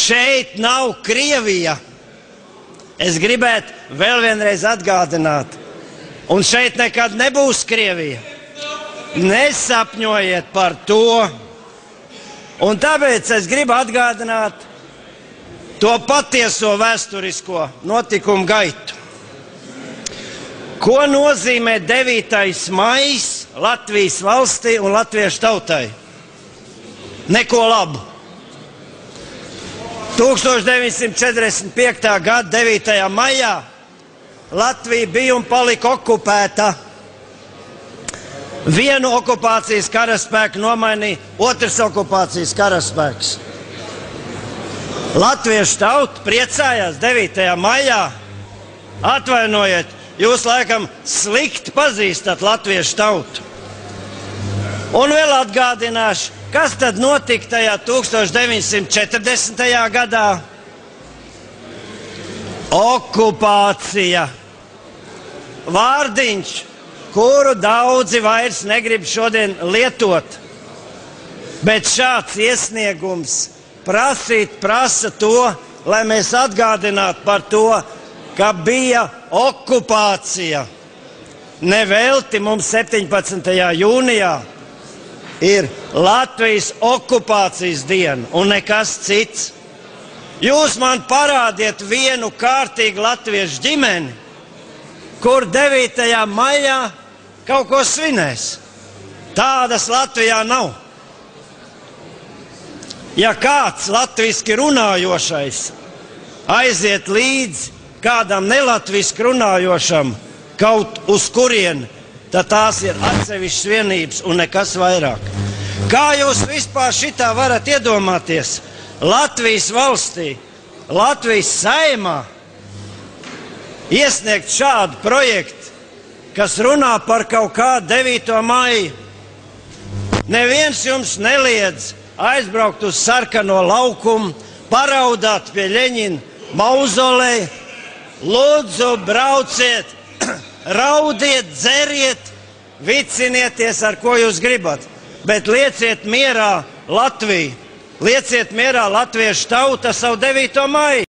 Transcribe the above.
šeit nav Krievija. Es gribētu vēl vienreiz atgādināt, un šeit nekad nebūs Krievija. Nesapņojiet par to. Un tāpēc es gribu atgādināt to patieso vēsturisko notikumu gaitu. Ko nozīmē 9. maijs Latvijas valstī un latviešu tautai? Neko labu. 1945. gada 9. maijā Latvija bija un palika okupēta. Vienu okupācijas karaspēku nomainīja otrs okupācijas karaspēks. Latviešu tauta priecājās 9. maijā. Atvainojiet, jūs laikam slikti pazīstat latviešu tautu. Un vēl atgādināšu, kas tad notika tajā 1940. gadā? Okupācija. Vārdiņš, kuru daudzi vairs negrib šodien lietot. Bet šāds iesniegums prasa to, lai mēs atgādinātu par to, ka bija okupācija. Nevelti mums 17. jūnijā ir Latvijas okupācijas diena un nekas cits. Jūs man parādiet vienu kārtīgu latviešu ģimeni, kur 9. maijā kaut ko svinēs. Tādas Latvijā nav. Ja kāds latviski runājošais aiziet līdzi kādam nelatviski runājošam kaut uz kurieni, tad tās ir atsevišķas vienības un nekas vairāk. Kā jūs vispār šitā varat iedomāties Latvijas valstī, Latvijas saimā iesniegt šādu projektu, kas runā par kaut kādu 9. maiju? Neviens jums neliedz aizbraukt uz Sarkano laukumu, paraudāt pie Ļeņina mauzolēja. Lūdzu, brauciet, raudiet, dzeriet, vicinieties, ar ko jūs gribat. Bet lieciet mierā Latviju, lieciet mierā latviešu tauta savu 9. maiju.